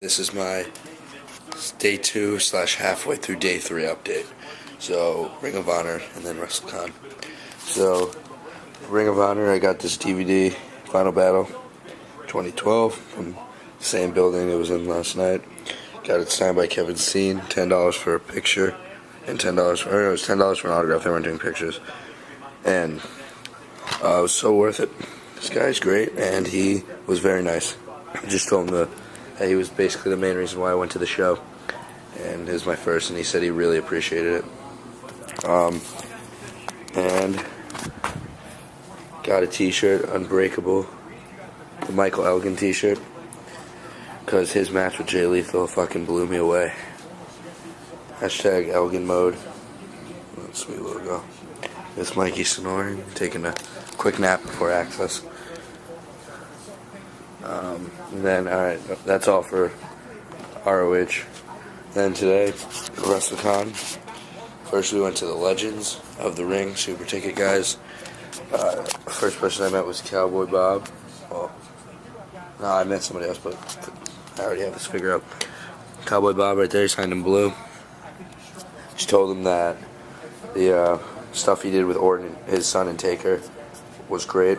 This is my day 2 / halfway through day 3 update. So, Ring of Honor and then WrestleCon. So, Ring of Honor, I got this DVD, Final Battle 2012, from the same building it was in last night. Got it signed by Kevin Steen, $10 for a picture, and $10 for an autograph. They weren't doing pictures. And it was so worth it. This guy's great, and he was very nice. I just told him that he was basically the main reason why I went to the show, and it was my first, and he said he really appreciated it. And got a t-shirt, Unbreakable, the Michael Elgin t-shirt, because his match with Jay Lethal fucking blew me away. Hashtag Elgin mode. That's a sweet logo. It's Mikey snoring, taking a quick nap before Access. And then, alright, that's all for ROH. Then today, WrestleCon. First we went to the Legends of the Ring, super ticket guys. First person I met was Cowboy Bob. Well, no, I met somebody else, but I already have this figured out. Cowboy Bob right there, he signed in blue. Just told him that the stuff he did with Orton, his son, and Taker was great.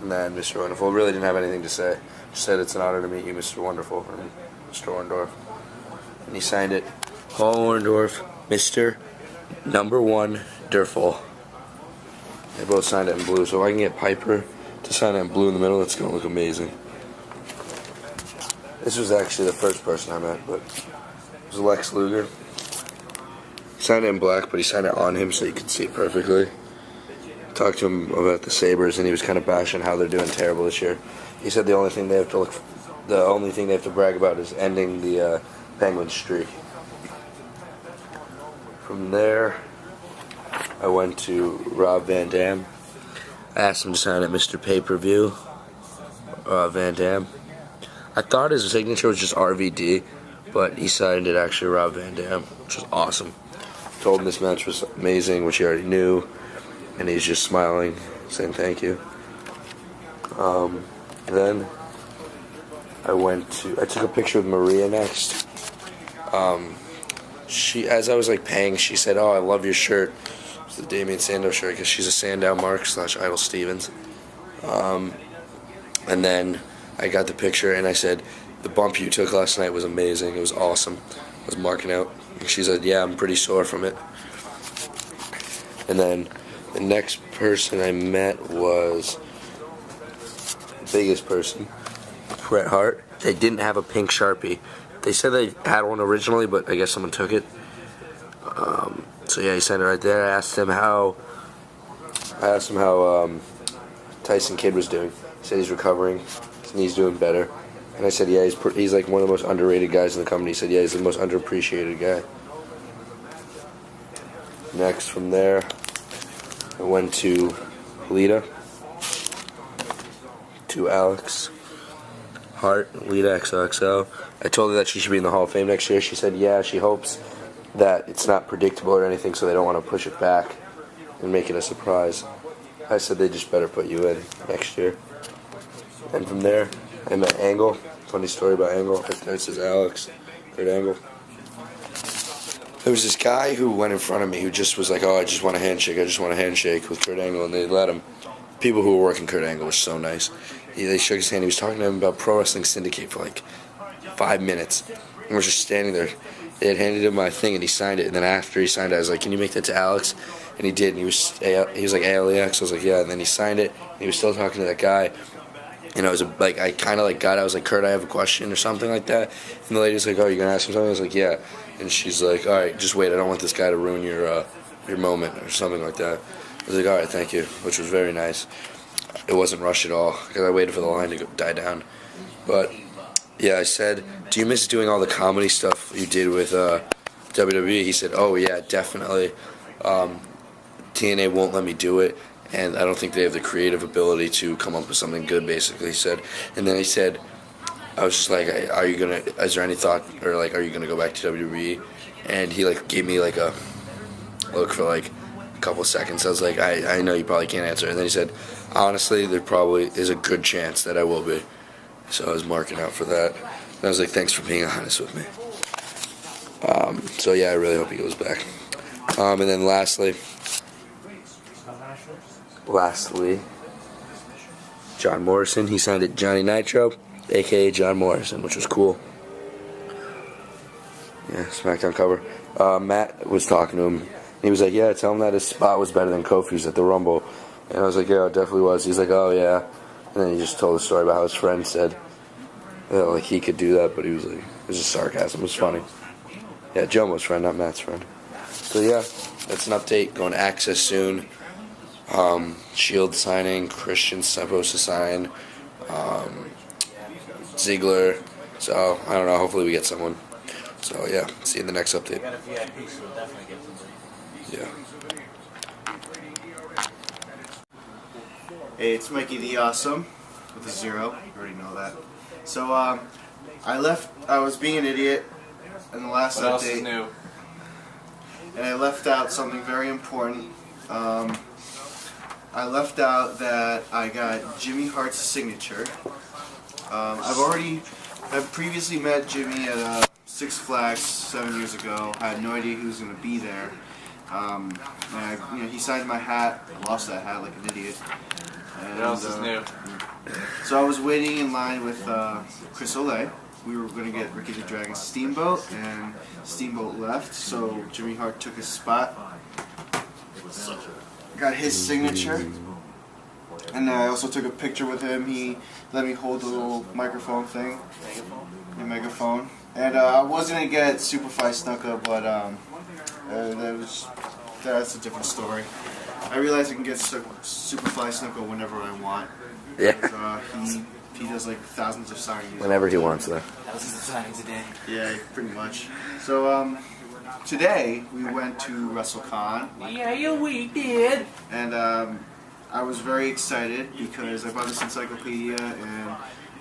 And then Mr. Wonderful really didn't have anything to say. Just said, "It's an honor to meet you, Mr. Wonderful," from Mr. Orndorff. And he signed it, Paul Orndorff, Mr. Number 1 Durful. They both signed it in blue, so if I can get Piper to sign it in blue in the middle, it's going to look amazing. This was actually the first person I met, but it was Lex Luger. He signed it in black, but he signed it on him so you could see it perfectly. Talked to him about the Sabres, and he was kind of bashing how they're doing terrible this year. He said the only thing they have to brag about is ending the Penguins streak. From there, I went to Rob Van Dam. I asked him to sign at Mr. Pay-Per-View, Van Dam. I thought his signature was just RVD, but he signed it actually Rob Van Dam, which was awesome. Told him this match was amazing, which he already knew, and he's just smiling, saying thank you. Then I took a picture with Maria next. As I was paying, she said, "Oh, I love your shirt." It's the Damien Sandow shirt, because she's a Sandow Mark / Idol Stevens. And then I got the picture, and I said, "The bump you took last night was amazing. It was awesome." I was marking out. And she said, "Yeah, I'm pretty sore from it." And then the next person I met was the biggest person, Bret Hart. They didn't have a pink Sharpie. They said they had one originally, but I guess someone took it. So yeah, he sent it right there. I asked him how Tyson Kidd was doing. He said he's recovering. His knee's doing better. And I said, yeah, he's like one of the most underrated guys in the company. He said, yeah, he's the most underappreciated guy. Next, from there, I went to Lita, to Alex Hart, Lita XOXO. I told her that she should be in the Hall of Fame next year. She said, yeah, she hopes that it's not predictable or anything, so they don't want to push it back and make it a surprise. I said they just better put you in next year. And from there, I met Angle. Funny story about Angle. This is Alex, Kurt Angle. There was this guy who went in front of me who just was like, "Oh, I just want a handshake. I just want a handshake with Kurt Angle," and they let him. People who were working Kurt Angle were so nice. They shook his hand. He was talking to him about Pro Wrestling Syndicate for 5 minutes. And we're just standing there. They had handed him my thing, and he signed it. And then after he signed it, I was like, "Can you make that to Alex?" And he did. And he was like, ALEX. I was like, "Yeah." And then he signed it. And he was still talking to that guy. And I was I kind of got it. I was like, "Kurt, I have a question," or something like that. And the lady was like, "Oh, you gonna ask him something?" I was like, "Yeah." And she's like, "All right, just wait. I don't want this guy to ruin your moment," or something like that. I was like, "All right, thank you," which was very nice. It wasn't rushed at all, because I waited for the line to die down. But yeah, I said, "Do you miss doing all the comedy stuff you did with WWE?" He said, "Oh yeah, definitely. TNA won't let me do it, and I don't think they have the creative ability to come up with something good," basically, he said. And then he said, I was just like, is there any thought, or are you gonna go back to WWE? And he gave me a look for a couple seconds. I was like, I know you probably can't answer. And then he said, honestly, there probably is a good chance that I will be. So I was marking out for that. And I was like, thanks for being honest with me. So yeah, I really hope he goes back. And then lastly, John Morrison. He signed at Johnny Nitro, aka John Morrison, which was cool. Yeah, SmackDown cover. Matt was talking to him. He was like, yeah, tell him that his spot was better than Kofi's at the Rumble. And I was like, yeah, it definitely was. He's like, oh, yeah. And then he just told the story about how his friend said, like, he could do that, but he was like, it was just sarcasm. It was funny. Yeah, Jomo's friend, not Matt's friend. So, yeah, that's an update. Going to Access soon. Shield signing. Christian's supposed to sign. Ziggler. So, I don't know. Hopefully we get someone. So, yeah, see you in the next update. Yeah. Hey, it's Mikey the Awesome with a 0. You already know that. So, I was being an idiot in the last update. What else is new? And I left out something very important. I left out that I got Jimmy Hart's signature. I've previously met Jimmy at Six Flags 7 years ago. I had no idea he was going to be there. And he signed my hat. I lost that hat like an idiot. And, What else is new? So I was waiting in line with Chris Olay. We were going to get Ricky the Dragon Steamboat, and Steamboat left, so Jimmy Hart took his spot. Got his signature. And I also took a picture with him. He let me hold the little microphone thing. The megaphone. And I was going to get Superfly Snuka, but that's a different story. I realized I can get Superfly Snuka whenever I want. Yeah. He does like thousands of signings. Whenever he wants, though. Thousands of signings a day. Yeah, pretty much. So today we went to WrestleCon. Yeah, we did. And I was very excited because I bought this encyclopedia and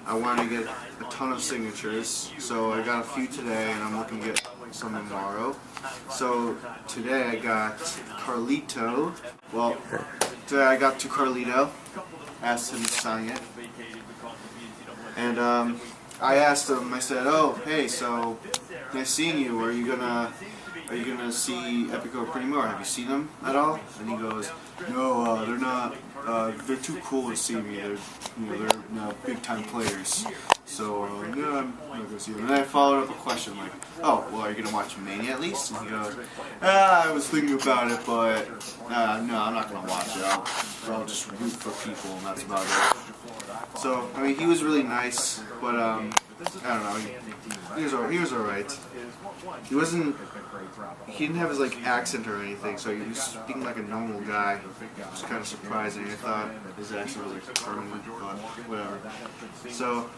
I wanted to get a ton of signatures. So I got a few today and I'm looking to get some tomorrow. So today I got Carlito. Well, today I got to Carlito. Asked him to sign it. And I asked him, I said, oh, hey, so nice seeing you. Are you gonna see Epico Pretty More? Have you seen them at all? And he goes, no, they're not. They're too cool to see me. They're big time players. So no, I'm not gonna see them. And then I followed up a question like, oh, well, are you gonna watch Mania at least? And he goes, I was thinking about it, but no, I'm not gonna watch it. I'll just root for people, and that's about it. So I mean, he was really nice, but I don't know. He was alright. He didn't have his like accent or anything, so he was speaking like a normal guy. It was kind of surprising. I thought his accent was like permanent, but whatever. So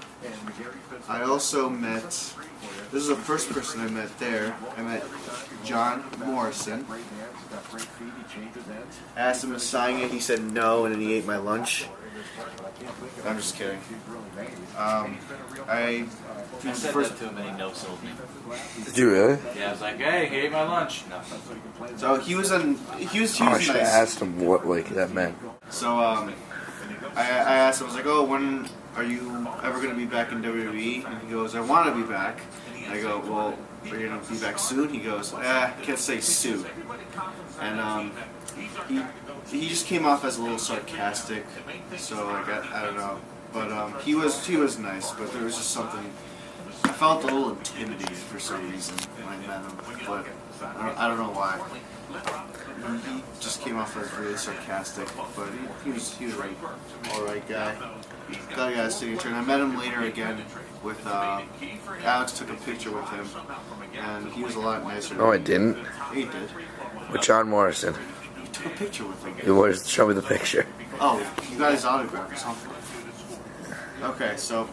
I also met. This is the first person I met there. I met John Morrison. I asked him to sign it. He said no, and then he ate my lunch. I'm just kidding. I said that to him and he no-sold me. Did you really? Yeah, I was like, hey, he ate my lunch. No. So he was I should have nice. asked him what that meant. So I asked him, I was like, oh, when are you ever going to be back in WWE? And he goes, I want to be back. And I go, well, are you going to be back soon? He goes, can't say soon. And he just came off as a little sarcastic, so like I don't know. But he was nice, but there was just something. I felt a little intimidated for some reason when I met him, but I don't know why. He just came off as really sarcastic, but he was right, all right guy. Got a guy's signature, and I met him later again with Alex. Took a picture with him, and he was a lot nicer. No, I didn't. He did. With John Morrison. He took a picture with him. Show me the picture. Oh, you got his autograph or something. Okay, so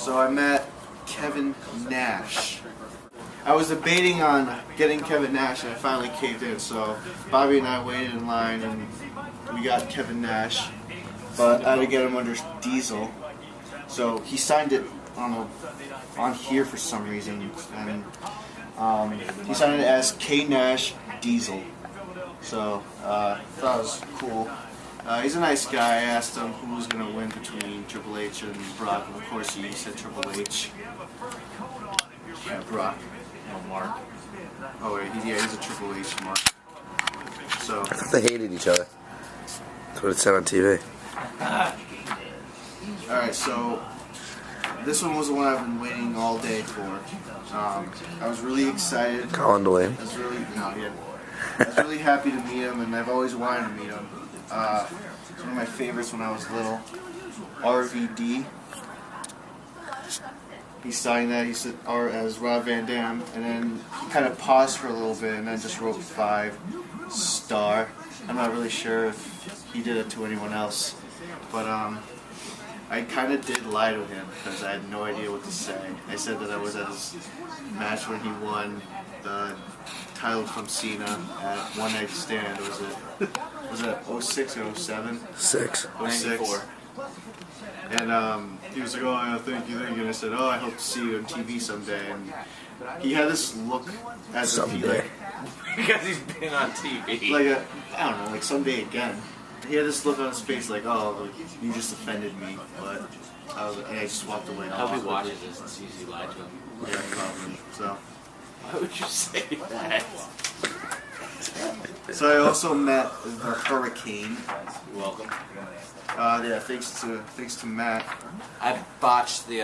I met Kevin Nash. I was debating on getting Kevin Nash, and I finally caved in. So Bobby and I waited in line, and we got Kevin Nash. But I had to get him under Diesel. So he signed it on here for some reason, and he signed it as K Nash Diesel. So I thought it was cool. He's a nice guy. I asked him who was going to win between Triple H and Brock, and of course he said Triple H. Yeah, Brock. No, Mark. Oh wait, he's a Triple H mark. So. I thought they hated each other. That's what it said on TV. Alright, so this one was the one I've been waiting all day for. I was really excited. Colin Delaney. I was really happy to meet him, and I've always wanted to meet him. It's one of my favorites when I was little. RVD. He signed that. He said R as Rob Van Dam, and then he kind of paused for a little bit, and then just wrote 5-star. I'm not really sure if he did it to anyone else, but I kind of did lie to him because I had no idea what to say. I said that I was at his match when he won the title from Cena at One Night Stand. Was it 06 or 07? 6. 94. And he was like, oh, thank you. And I said, oh, I hope to see you on TV someday. And he had this look as if he, like, Because he's been on TV. like I don't know, like someday again. He had this look on his face like, oh, like, you just offended me. But I just walked away. I hope he watches this and sees you lied to him. Yeah, probably. So. Why would you say that? So I also met the Hurricane. You're welcome. Yeah, thanks to Matt. I botched the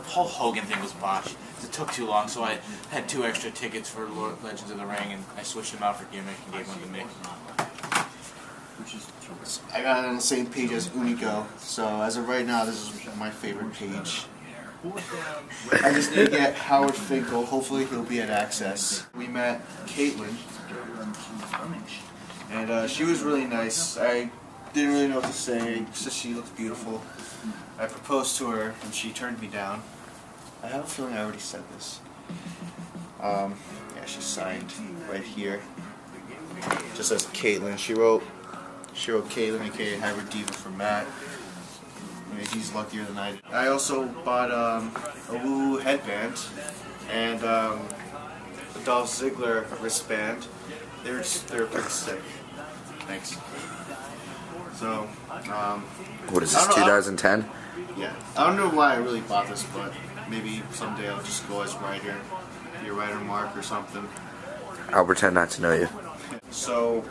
whole Hogan thing was botched. It took too long, so I had 2 extra tickets for Legends of the Ring, and I switched them out for Gimmick and gave one to Mick. I got it on the same page as Unico, so as of right now, this is my favorite page. I just need to get Howard Finkel. Hopefully he'll be at Access. We met Caitlin, and she was really nice. I didn't really know what to say, just she looked beautiful. I proposed to her, and she turned me down. I have a feeling I already said this. Yeah, she signed right here. Just says Caitlin. She wrote Caitlin, aka Hybrid Diva, for Matt. Maybe he's luckier than I did. I also bought a Woo headband and a Dolph Ziggler wristband. They're pretty sick. Thanks. So, What is this, 2010? Yeah. I don't know why I really bought this, but maybe someday I'll just go as writer, be a writer mark or something. I'll pretend not to know you. So,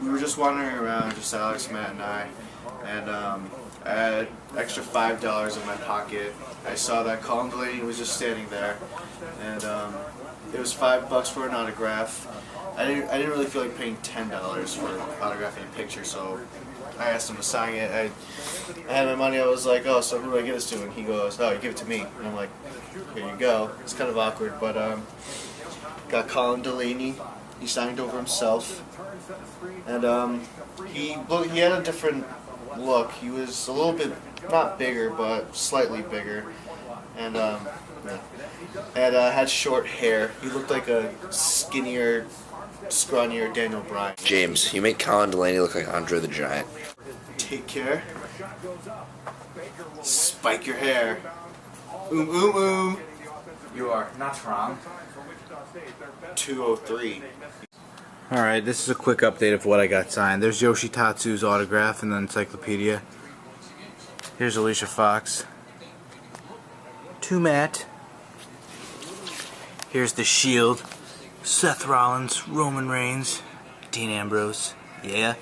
we were just wandering around, just Alex, Matt, and I had extra $5 in my pocket. I saw that Colin Delaney was just standing there, and it was $5 for an autograph. I didn't really feel like paying $10 for autographing a picture, so I asked him to sign it. I had my money. I was like, oh, so who do I give this to? And he goes, oh, you give it to me. And I'm like, here you go. It's kind of awkward, but got Colin Delaney. He signed over himself, and he had a different look. He was a little bit, not bigger, but slightly bigger, and had short hair. He looked like a skinnier, scrawnier Daniel Bryan. James, you make Colin Delaney look like Andre the Giant. Take care. Spike your hair. Oom. You are not wrong. 203. Alright, this is a quick update of what I got signed. There's Yoshitatsu's autograph in the encyclopedia. Here's Alicia Fox. To Matt. Here's the Shield. Seth Rollins, Roman Reigns, Dean Ambrose. Yeah.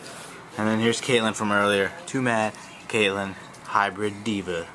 And then here's Caitlin from earlier. To Matt, Caitlin, Hybrid Diva.